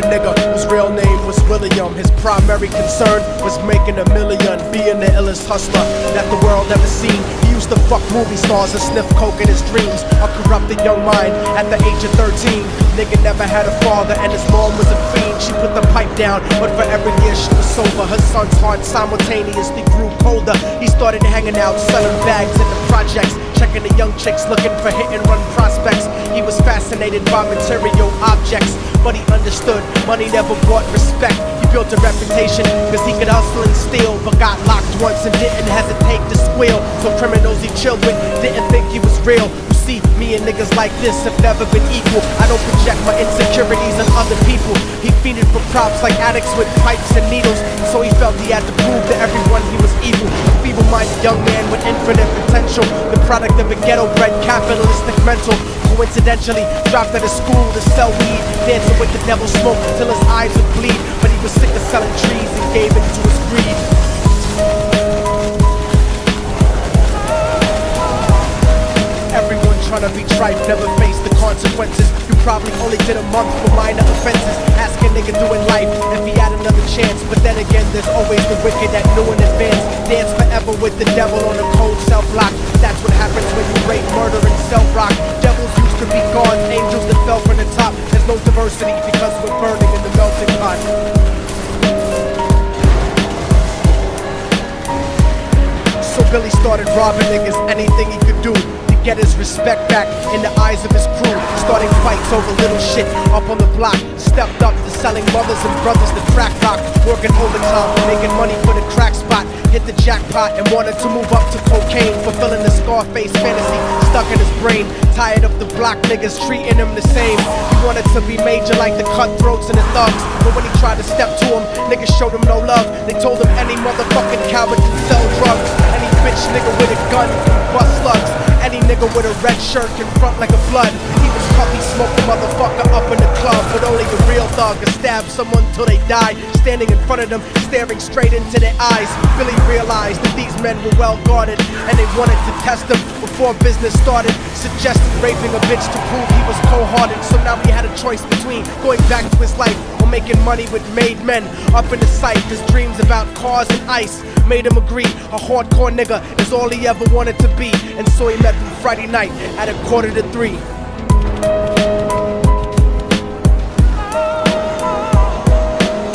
nigga whose real name was William. His primary concern was making a million, being the illest hustler that the world ever seen. He used to fuck movie stars and sniff coke in his dreams. A corrupted young mind at the age of 13. Nigga never had a father and his mom was a fiend. She put the pipe down, but for every year she was sober. Her son's heart simultaneously grew colder. He started hanging out, selling bags in the projects, checking the young chicks looking for hit and run prospects. He was fascinated by material objects, but he understood money never brought respect. He built a reputation cause he could hustle and steal, but got locked once and didn't hesitate to squeal. So criminals he chilled with didn't think he was real. You see, me and niggas like this have never been equal. I don't project my insecurities on other people. He feeded for props like addicts with pipes and needles, so he felt he had to prove to everyone he was evil. A feeble-minded young man with infinite potential, the product of a ghetto-bred capitalistic mental. Coincidentally, dropped out of school to sell weed, dancing with the devil smoke till his eyes would bleed. But he was sick of selling trees and gave in to his greed. Everyone trying to be tripe never faced the consequences. You probably only did a month for minor offenses. Ask a nigga doing life if he had another chance. But then again, there's always the wicked that knew in advance. Dance forever with the devil on a cold cell block. That's what happens when you rape, murder, and self-rock. Devils used to be gods, angels that fell from the top. There's no diversity because we're burning in the melting pot. So Billy started robbing niggas, anything he could do to get his respect back in the eyes of his crew. Starting fights over little shit up on the block. Stepped up to selling mothers and brothers the crack rock. Working overtime, making money for the crack spot. Hit the jackpot and wanted to move up to cocaine, fulfilling the Scarface fantasy stuck in his brain. Tired of the block niggas treating him the same. He wanted to be major like the cutthroats and the thugs, but when he tried to step to him, niggas showed him no love. They told him any motherfucking coward can sell drugs. Any bitch nigga with a gun can bust slugs. Any nigga with a red shirt can front like a blood. He was puffy, smoked a motherfucker up in the club, but only a real thug can stab someone till they die. Standing in front of them, staring straight into their eyes, Billy realized that these men were well guarded, and they wanted to test him before business started. Suggested raping a bitch to prove he was cold-hearted. So now he had a choice between going back to his life or making money with made men. Up in the sight, his dreams about cars and ice made him agree a hardcore nigga is all he ever wanted to be. And so he met them Friday night at 2:45.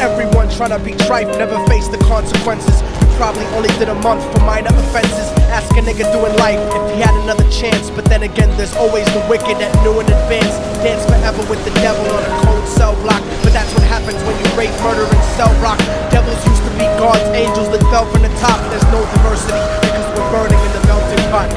Everyone trying to be tripe never faced the consequences. You probably only did a month for minor offenses. Ask a nigga doing life if he had another chance. But then again, there's always the wicked that knew in advance. Dance forever with the devil on a cold cell block. But that's what happens when you rape, murder, and sell rock. Devils used to be gods, angels that fell from the top. There's no diversity because we're burning in the melting pot.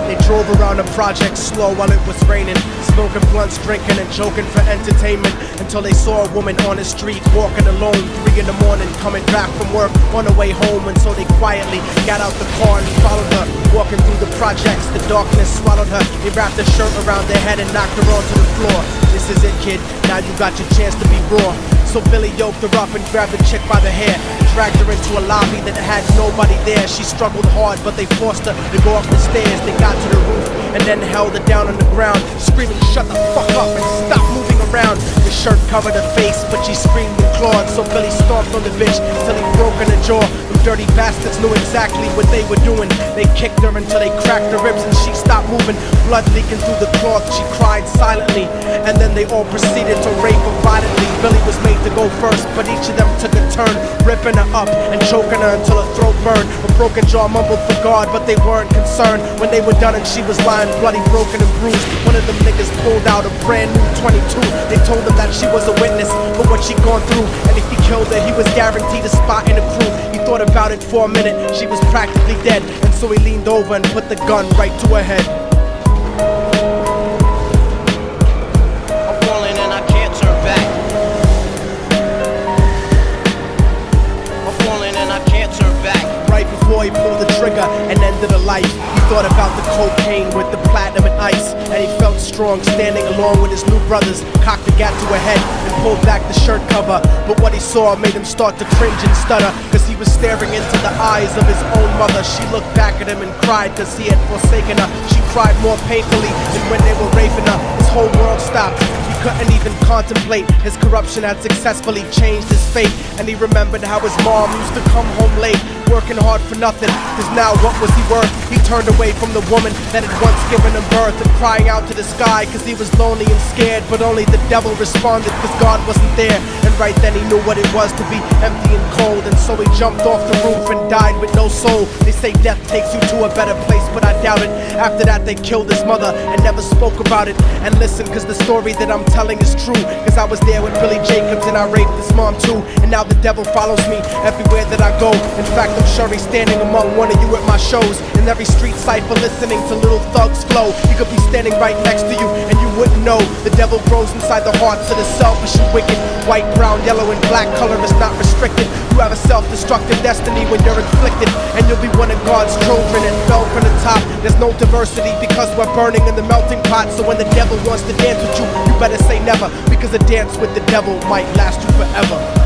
They drove around the project slow while it was raining, smoking blunts, drinking and joking for entertainment, until they saw a woman on the street walking alone, 3 in the morning, coming back from work on her way home. And so they quietly got out the car and followed her, walking through the projects. The darkness swallowed her. They wrapped her shirt around their head and knocked her onto the floor. This is it, kid, now you got your chance to be raw. So Billy yoked her up and grabbed the chick by the hair, dragged her into a lobby that had nobody there. She struggled hard, but they forced her to go up the stairs. They got to the roof and then held her down on the ground, screaming, "Shut the fuck up and stop moving around." The shirt covered her face, but she screamed and clawed. So Billy stomped on the bitch till he broke in her jaw. Them dirty bastards knew exactly what they were doing. They kicked her until they cracked her ribs and she stopped moving. Blood leaking through the cloth, she cried silently, and then they all proceeded to rape her violently. Billy was made to go first, but each of them took a turn, ripping her up and choking her until her throat burned. Her broken jaw mumbled for God, but they weren't concerned. When they were done and she was lying bloody, broken and bruised, one of them niggas pulled out a brand new 22. They told him that she was a witness for what she'd gone through, and if he killed her, he was guaranteed a spot in the crew. He thought about it for a minute, she was practically dead, and so he leaned over and put the gun right to her head. I'm falling and I can't turn back. I'm falling and I can't turn back. Right before he pulled the trigger and ended her life, he thought about the cocaine with the platinum and ice, and he felt strong standing along with his new brothers. Cocked the gat to her head and pulled back the shirt cover, but what he saw made him start to cringe and stutter, cause as he was staring into the eyes of his own mother. She looked back at him and cried cause he had forsaken her. She cried more painfully than when they were raping her. His whole world stopped. He couldn't even contemplate. His corruption had successfully changed his fate. And he remembered how his mom used to come home late, working hard for nothing, cause now what was he worth? He turned away from the woman that had once given him birth, and crying out to the sky cause he was lonely and scared. But only the devil responded cause God wasn't there. And right then he knew what it was to be empty and cold, and so he jumped off the roof and died with no soul. They say death takes you to a better place, but I doubt it. After that they killed his mother and never spoke about it. And listen, cause the story that I'm telling is true, cause I was there with Billy Jacobs and I raped his mom too. And now the devil follows me everywhere that I go. In fact, I'm sure he's standing among one of you at my shows. In every street cipher listening to Little Thug's flow. He could be standing right next to you and you wouldn't know. The devil grows inside the hearts of the selfish and wicked. White, brown, yellow, and black color is not restricted. You have a self-destructive destiny when you're inflicted, and you'll be one of God's children and fell from the top. There's no diversity because we're burning in the melting pot. So when the devil wants to dance with you, you better say never, because a dance with the devil might last you forever.